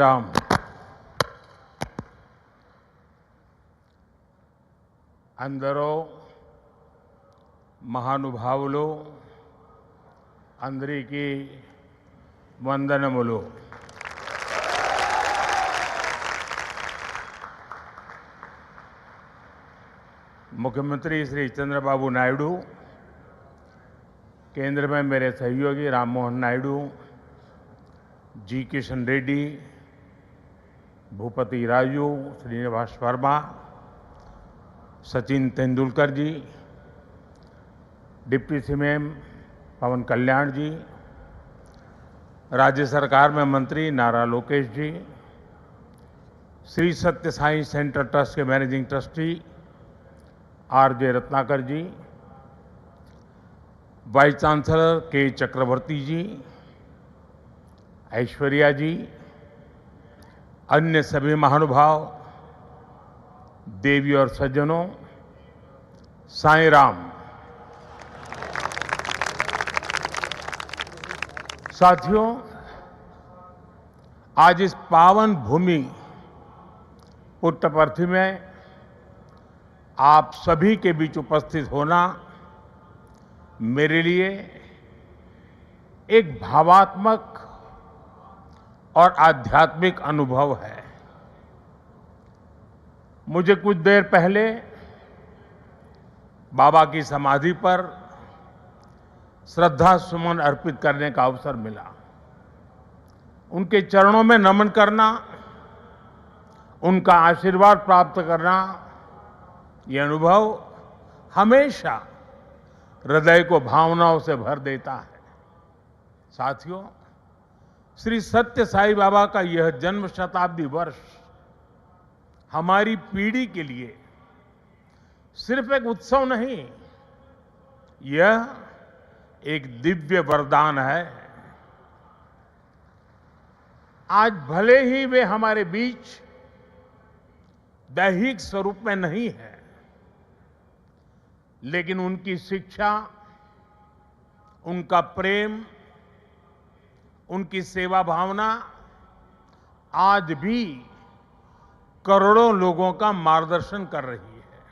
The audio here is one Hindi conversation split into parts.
రామ్ అందరూ మహానుభావులు అందరికీ వందనములు. मुख्यमंत्री श्री चंद्रबाबू नायडू, केंद्र में मेरे सहयोगी राम मोहन नायडू, जी किशन रेड्डी, भूपति राजू, श्रीनिवास वर्मा, सचिन तेंदुलकर जी, डिप्टी सीएम पवन कल्याण जी, राज्य सरकार में मंत्री नारा लोकेश जी, श्री सत्य साई सेंटर ट्रस्ट के मैनेजिंग ट्रस्टी आर.जे. रत्नाकर जी, वाइस चांसलर के चक्रवर्ती जी, ऐश्वर्या जी, अन्य सभी महानुभाव, देवी और सज्जनों, साईं राम। साथियों, आज इस पावन भूमि पुट्टपर्थी में आप सभी के बीच उपस्थित होना मेरे लिए एक भावात्मक और आध्यात्मिक अनुभव है। मुझे कुछ देर पहले बाबा की समाधि पर श्रद्धा सुमन अर्पित करने का अवसर मिला। उनके चरणों में नमन करना, उनका आशीर्वाद प्राप्त करना, ये अनुभव हमेशा हृदय को भावनाओं से भर देता है। साथियों, श्री सत्य साई बाबा का यह जन्म शताब्दी वर्ष हमारी पीढ़ी के लिए सिर्फ एक उत्सव नहीं, यह एक दिव्य वरदान है। आज भले ही वे हमारे बीच दैहिक स्वरूप में नहीं है, लेकिन उनकी शिक्षा, उनका प्रेम, उनकी सेवा भावना आज भी करोड़ों लोगों का मार्गदर्शन कर रही है।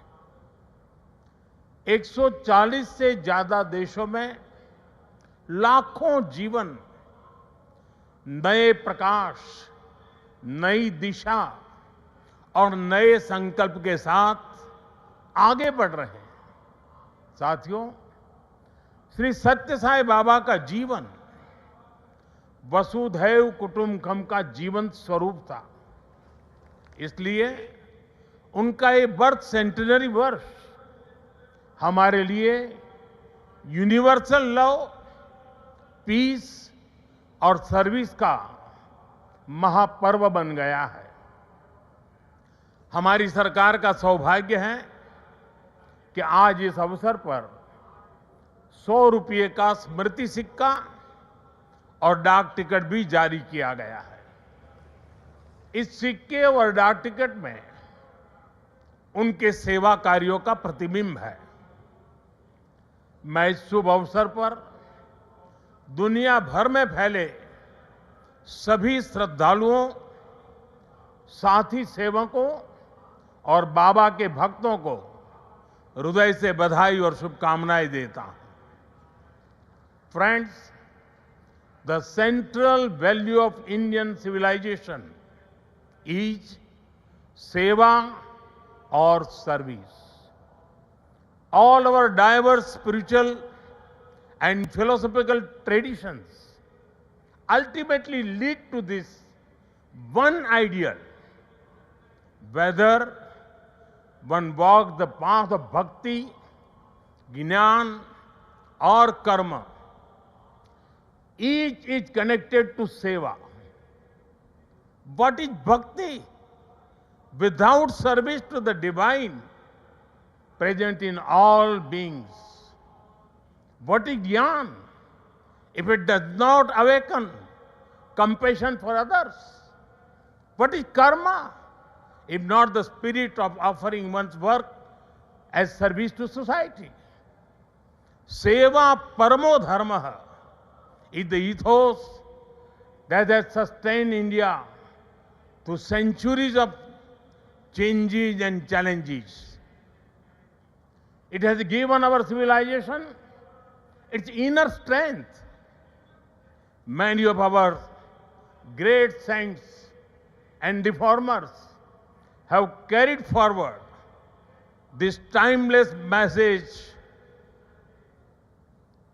140 से ज्यादा देशों में लाखों जीवन नए प्रकाश, नई दिशा और नए संकल्प के साथ आगे बढ़ रहे हैं। साथियों, श्री सत्य साई बाबा का जीवन वसुधैव कुटुंबकम का जीवंत स्वरूप था। इसलिए उनका ये बर्थ सेंटिनरी वर्ष हमारे लिए यूनिवर्सल लव, पीस और सर्विस का महापर्व बन गया है। हमारी सरकार का सौभाग्य है कि आज इस अवसर पर 100 रुपये का स्मृति सिक्का और डाक टिकट भी जारी किया गया है। इस सिक्के और डाक टिकट में उनके सेवा कार्यों का प्रतिबिंब है। मैं इस शुभ अवसर पर दुनिया भर में फैले सभी श्रद्धालुओं, साथी सेवकों और बाबा के भक्तों को हृदय से बधाई और शुभकामनाएं देता हूं। Friends, the central value of Indian civilisation is seva और service. All our diverse spiritual and philosophical traditions ultimately lead to this one ideal. Whether one walks the path of bhakti, jnana or karma, each is connected to seva. What is bhakti? Without service to the divine present in all beings. What is jnana? If it does not awaken compassion for others. What is karma? If not the spirit of offering one's work as service to society. Seva paramo dharma is the ethos that has sustained India through centuries of changes and challenges. It has given our civilization its inner strength. Many of our great saints and reformers have carried forward this timeless message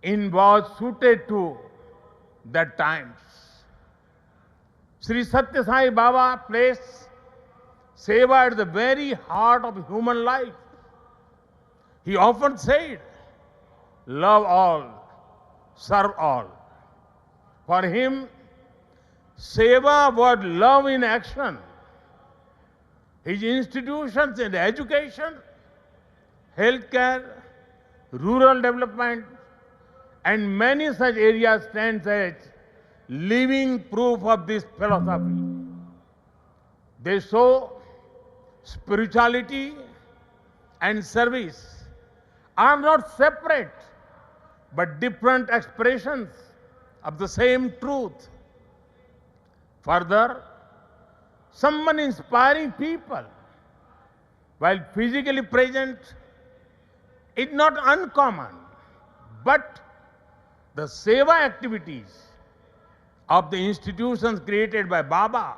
in was suited to the times. Sri Satya Sai Baba placed seva at the very heart of human life. He often said, love all, serve all. For him, seva was love in action. His institutions in education, healthcare, rural development, and many such areas stand as living proof of this philosophy. They show spirituality and service are not separate but different expressions of the same truth. Further, someone inspiring people while physically present is not uncommon, but the seva activities of the institutions created by Baba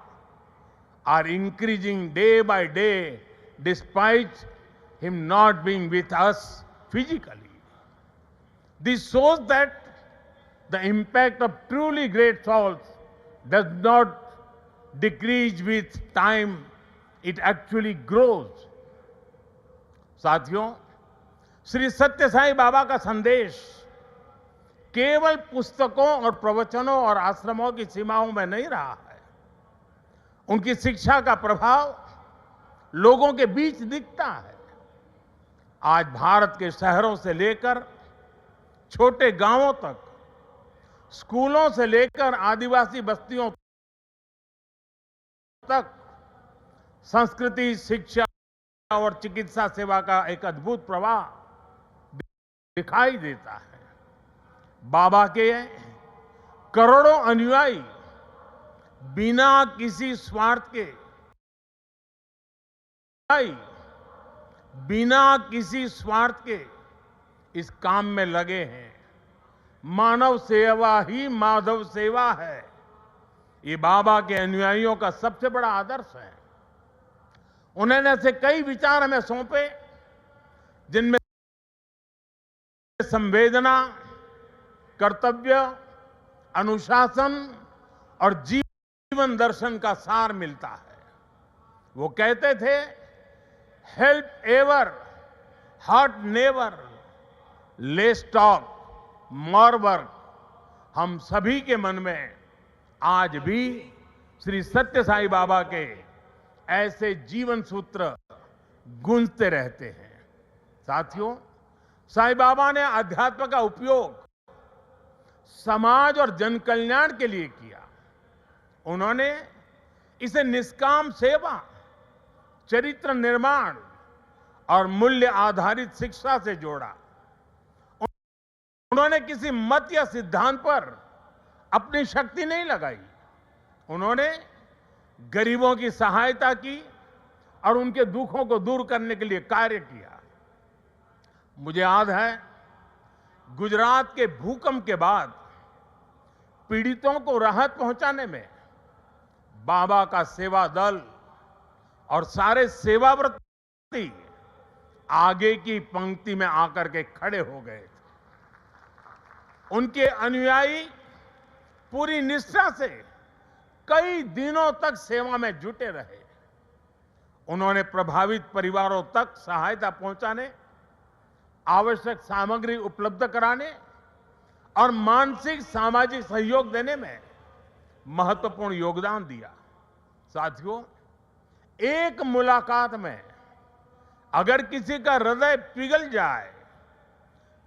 are increasing day by day despite him not being with us physically. This shows that the impact of truly great souls does not decrease with time, it actually grows. साथियों, श्री सत्य साई बाबा का संदेश केवल पुस्तकों और प्रवचनों और आश्रमों की सीमाओं में नहीं रहा है। उनकी शिक्षा का प्रभाव लोगों के बीच दिखता है। आज भारत के शहरों से लेकर छोटे गांवों तक, स्कूलों से लेकर आदिवासी बस्तियों तक संस्कृति, शिक्षा और चिकित्सा सेवा का एक अद्भुत प्रवाह दिखाई देता है। बाबा के करोड़ों अनुयायी बिना किसी स्वार्थ के, इस काम में लगे हैं। मानव सेवा ही माधव सेवा है। ये बाबा के अनुयायियों का सबसे बड़ा आदर्श है। उन्होंने ऐसे कई विचार हमें सौंपे जिनमें संवेदना, कर्तव्य, अनुशासन और जीवन दर्शन का सार मिलता है। वो कहते थे, help ever, hurt never, less talk, more work. हम सभी के मन में आज भी श्री सत्य साई बाबा के ऐसे जीवन सूत्र गूंजते रहते हैं। साथियों, साई बाबा ने अध्यात्म का उपयोग समाज और जन कल्याण के लिए किया। उन्होंने इसे निष्काम सेवा, चरित्र निर्माण और मूल्य आधारित शिक्षा से जोड़ा। उन्होंने किसी मत या सिद्धांत पर अपनी शक्ति नहीं लगाई। उन्होंने गरीबों की सहायता की और उनके दुखों को दूर करने के लिए कार्य किया। मुझे याद है, गुजरात के भूकंप के बाद पीड़ितों को राहत पहुंचाने में बाबा का सेवा दल और सारे सेवाव्रती आगे की पंक्ति में आकर के खड़े हो गए थे। उनके अनुयायी पूरी निष्ठा से कई दिनों तक सेवा में जुटे रहे। उन्होंने प्रभावित परिवारों तक सहायता पहुंचाने, आवश्यक सामग्री उपलब्ध कराने और मानसिक सामाजिक सहयोग देने में महत्वपूर्ण योगदान दिया। साथियों, एक मुलाकात में अगर किसी का हृदय पिघल जाए,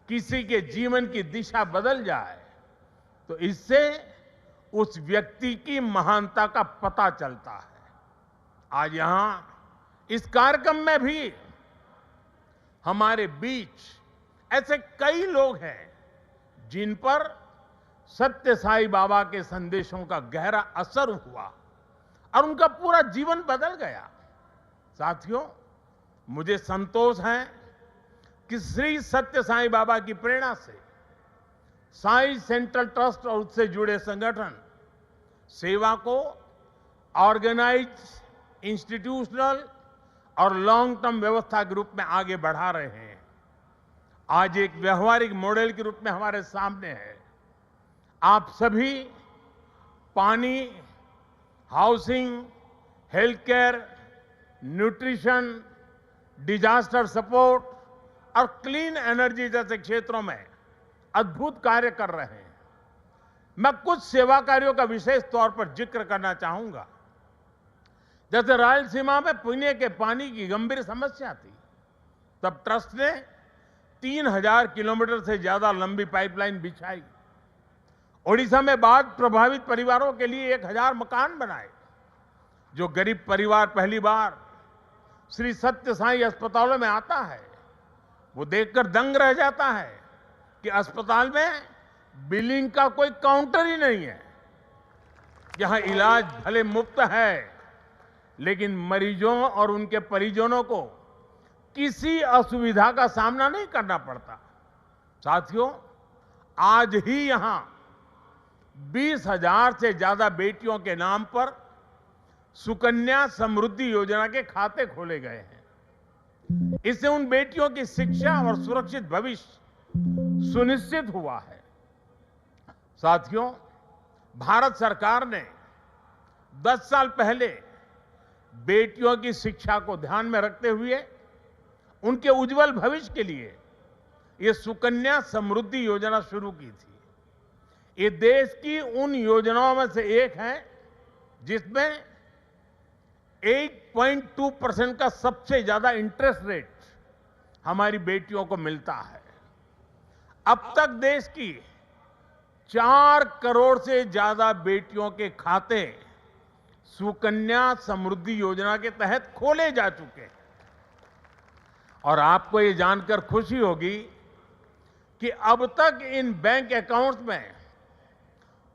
किसी के जीवन की दिशा बदल जाए, तो इससे उस व्यक्ति की महानता का पता चलता है। आज यहां इस कार्यक्रम में भी हमारे बीच ऐसे कई लोग हैं जिन पर सत्य साई बाबा के संदेशों का गहरा असर हुआ और उनका पूरा जीवन बदल गया। साथियों, मुझे संतोष है कि श्री सत्य साईं बाबा की प्रेरणा से साईं सेंट्रल ट्रस्ट और उससे जुड़े संगठन सेवा को ऑर्गेनाइज, इंस्टीट्यूशनल और लॉन्ग टर्म व्यवस्था के रूप में आगे बढ़ा रहे हैं। आज एक व्यवहारिक मॉडल के रूप में हमारे सामने है। आप सभी पानी, housing, health care, nutrition, disaster support और क्लीन एनर्जी जैसे क्षेत्रों में अद्भुत कार्य कर रहे हैं। मैं कुछ सेवा कार्यों का विशेष तौर पर जिक्र करना चाहूंगा। जैसे रायलसीमा में पीने के पानी की गंभीर समस्या थी, तब ट्रस्ट ने 3000 किलोमीटर से ज्यादा लंबी पाइपलाइन बिछाई। ओडिशा में बाढ़ प्रभावित परिवारों के लिए 1000 मकान बनाए। जो गरीब परिवार पहली बार श्री सत्य साईं अस्पतालों में आता है, वो देखकर दंग रह जाता है कि अस्पताल में बिलिंग का कोई काउंटर ही नहीं है। यहां इलाज भले मुफ्त है, लेकिन मरीजों और उनके परिजनों को किसी असुविधा का सामना नहीं करना पड़ता। साथियों, आज ही यहां 20,000 से ज्यादा बेटियों के नाम पर सुकन्या समृद्धि योजना के खाते खोले गए हैं। इससे उन बेटियों की शिक्षा और सुरक्षित भविष्य सुनिश्चित हुआ है। साथियों, भारत सरकार ने 10 साल पहले बेटियों की शिक्षा को ध्यान में रखते हुए उनके उज्जवल भविष्य के लिए ये सुकन्या समृद्धि योजना शुरू की थी। ये देश की उन योजनाओं में से एक है जिसमें 8.2% का सबसे ज्यादा इंटरेस्ट रेट हमारी बेटियों को मिलता है। अब तक देश की 4 करोड़ से ज्यादा बेटियों के खाते सुकन्या समृद्धि योजना के तहत खोले जा चुके हैं। और आपको ये जानकर खुशी होगी कि अब तक इन बैंक अकाउंट्स में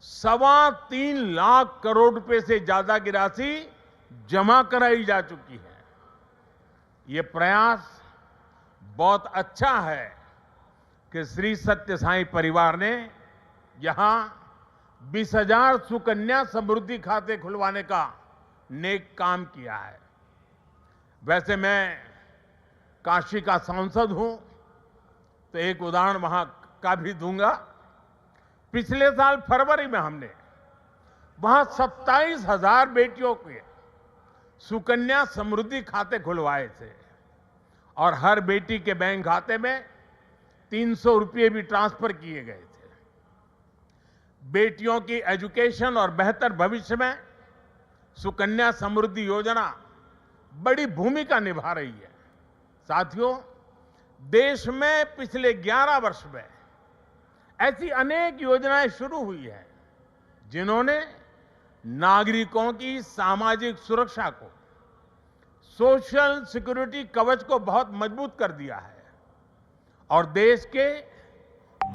3.25 लाख करोड़ रुपए से ज्यादा की राशि जमा कराई जा चुकी है। ये प्रयास बहुत अच्छा है कि श्री सत्य साईं परिवार ने यहां 20,000 सुकन्या समृद्धि खाते खुलवाने का नेक काम किया है। वैसे मैं काशी का सांसद हूं, तो एक उदाहरण वहां का भी दूंगा। पिछले साल फरवरी में हमने वहां 27,000 बेटियों के सुकन्या समृद्धि खाते खुलवाए थे और हर बेटी के बैंक खाते में 300 रुपये भी ट्रांसफर किए गए थे। बेटियों की एजुकेशन और बेहतर भविष्य में सुकन्या समृद्धि योजना बड़ी भूमिका निभा रही है। साथियों, देश में पिछले 11 वर्ष में ऐसी अनेक योजनाएं शुरू हुई है जिन्होंने नागरिकों की सामाजिक सुरक्षा को, सोशल सिक्योरिटी कवच को बहुत मजबूत कर दिया है और देश के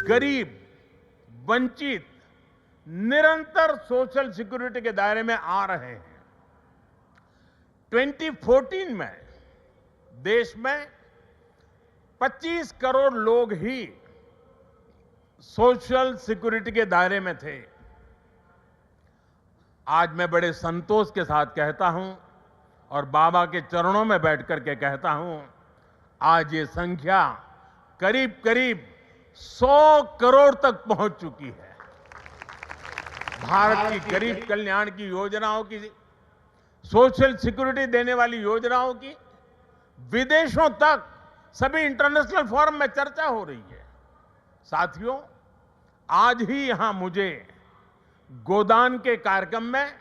गरीब, वंचित निरंतर सोशल सिक्योरिटी के दायरे में आ रहे हैं। 2014 में देश में 25 करोड़ लोग ही सोशल सिक्योरिटी के दायरे में थे। आज मैं बड़े संतोष के साथ कहता हूं और बाबा के चरणों में बैठकर के कहता हूं, आज ये संख्या करीब करीब 100 करोड़ तक पहुंच चुकी है। भारत की गरीब कल्याण की योजनाओं की, सोशल सिक्योरिटी देने वाली योजनाओं की विदेशों तक सभी इंटरनेशनल फोरम में चर्चा हो रही है। साथियों, आज ही यहां मुझे गोदान के कार्यक्रम में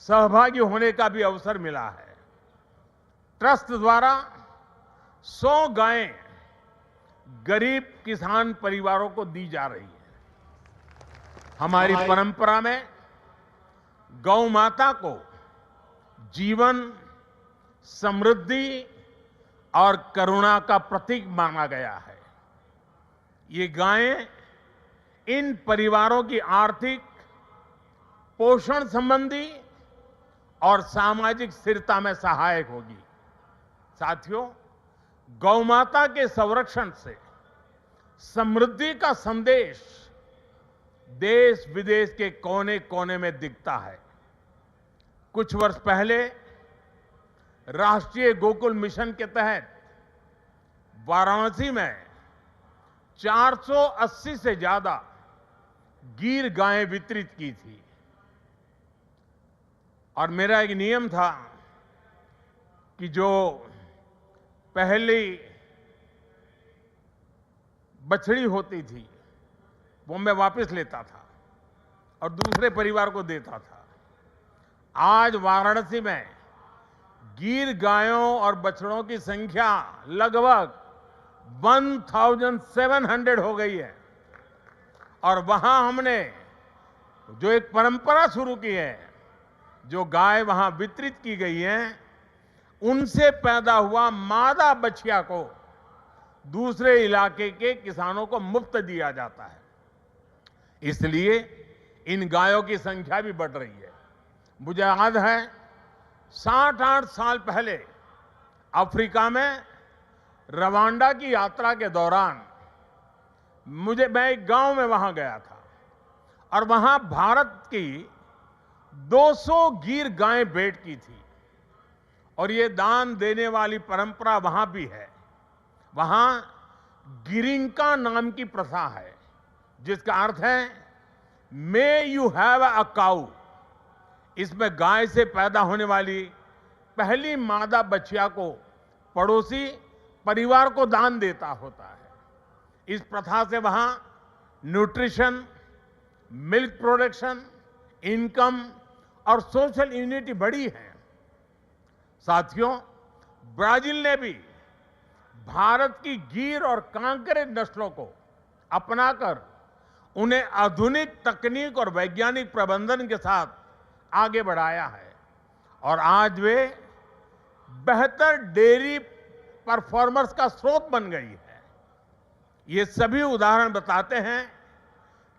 सहभागी होने का भी अवसर मिला है। ट्रस्ट द्वारा 100 गायें गरीब किसान परिवारों को दी जा रही है। हमारी परंपरा में गौ माता को जीवन, समृद्धि और करुणा का प्रतीक माना गया है। ये गायें इन परिवारों की आर्थिक, पोषण संबंधी और सामाजिक स्थिरता में सहायक होगी। साथियों, गौमाता के संरक्षण से समृद्धि का संदेश देश विदेश के कोने कोने में दिखता है। कुछ वर्ष पहले राष्ट्रीय गोकुल मिशन के तहत वाराणसी में 480 से ज्यादा गीर गायें वितरित की थी और मेरा एक नियम था कि जो पहली बछड़ी होती थी वो मैं वापस लेता था और दूसरे परिवार को देता था। आज वाराणसी में गीर गायों और बछड़ों की संख्या लगभग 1700 हो गई है और वहां हमने जो एक परंपरा शुरू की है, जो गाय वहां वितरित की गई है, उनसे पैदा हुआ मादा बछिया को दूसरे इलाके के किसानों को मुफ्त दिया जाता है। इसलिए इन गायों की संख्या भी बढ़ रही है। मुझे याद है 60-8 साल पहले अफ्रीका में रवांडा की यात्रा के दौरान मैं एक गांव में वहां गया था और वहां भारत की 200 गीर गायें भेंट की थी और ये दान देने वाली परंपरा वहां भी है। वहां गिरिंका नाम की प्रथा है जिसका अर्थ है मे यू हैव अ काऊ। इसमें गाय से पैदा होने वाली पहली मादा बछिया को पड़ोसी परिवार को दान देता होता है। इस प्रथा से वहां न्यूट्रिशन, मिल्क प्रोडक्शन, इनकम और सोशल यूनिटी बढ़ी है। साथियों, ब्राजील ने भी भारत की गीर और कांकरे नस्लों को अपनाकर उन्हें आधुनिक तकनीक और वैज्ञानिक प्रबंधन के साथ आगे बढ़ाया है और आज वे बेहतर डेयरी परफॉर्मर्स का स्रोत बन गई है। ये सभी उदाहरण बताते हैं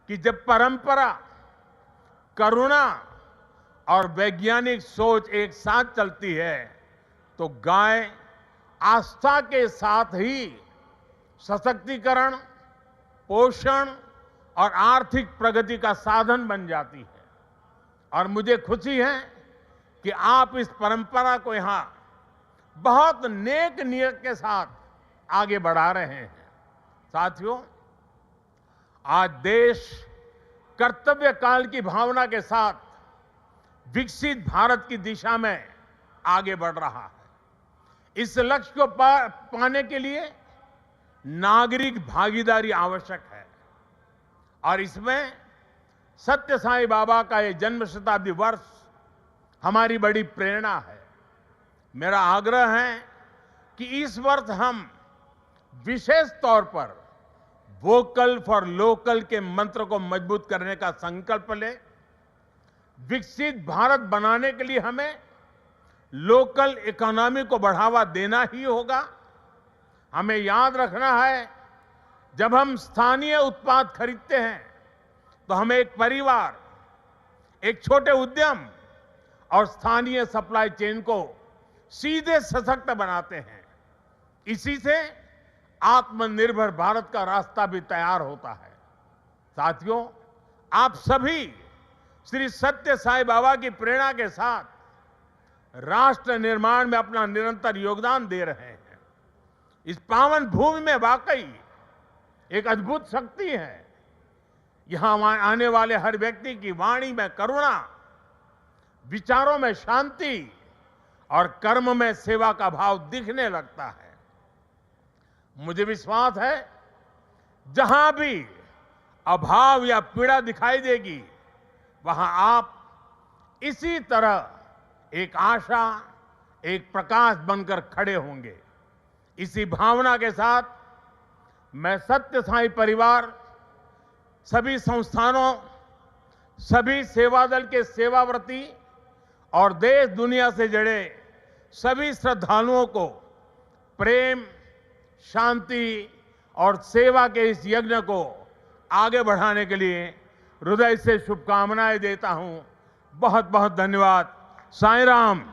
कि जब परंपरा, करुणा और वैज्ञानिक सोच एक साथ चलती है तो गाय आस्था के साथ ही सशक्तिकरण, पोषण और आर्थिक प्रगति का साधन बन जाती है। और मुझे खुशी है कि आप इस परंपरा को यहां बहुत नेक नियत के साथ आगे बढ़ा रहे हैं। साथियों, आज देश कर्तव्य काल की भावना के साथ विकसित भारत की दिशा में आगे बढ़ रहा है। इस लक्ष्य को पाने के लिए नागरिक भागीदारी आवश्यक है और इसमें सत्य साईं बाबा का ये जन्म शताब्दी वर्ष हमारी बड़ी प्रेरणा है। मेरा आग्रह है कि इस वर्ष हम विशेष तौर पर वोकल फॉर लोकल के मंत्र को मजबूत करने का संकल्प लें। विकसित भारत बनाने के लिए हमें लोकल इकोनॉमी को बढ़ावा देना ही होगा। हमें याद रखना है, जब हम स्थानीय उत्पाद खरीदते हैं तो हम एक परिवार, एक छोटे उद्यम और स्थानीय सप्लाई चेन को सीधे सशक्त बनाते हैं। इसी से आत्मनिर्भर भारत का रास्ता भी तैयार होता है। साथियों, आप सभी श्री सत्य साईं बाबा की प्रेरणा के साथ राष्ट्र निर्माण में अपना निरंतर योगदान दे रहे हैं। इस पावन भूमि में वाकई एक अद्भुत शक्ति है। यहां आने वाले हर व्यक्ति की वाणी में करुणा, विचारों में शांति और कर्म में सेवा का भाव दिखने लगता है। मुझे विश्वास है, जहां भी अभाव या पीड़ा दिखाई देगी, वहां आप इसी तरह एक आशा, एक प्रकाश बनकर खड़े होंगे। इसी भावना के साथ मैं सत्य साईं परिवार, सभी संस्थानों, सभी सेवा दल के सेवाव्रती और देश दुनिया से जुड़े सभी श्रद्धालुओं को प्रेम, शांति और सेवा के इस यज्ञ को आगे बढ़ाने के लिए हृदय से शुभकामनाएं देता हूं। बहुत बहुत धन्यवाद। साईं राम।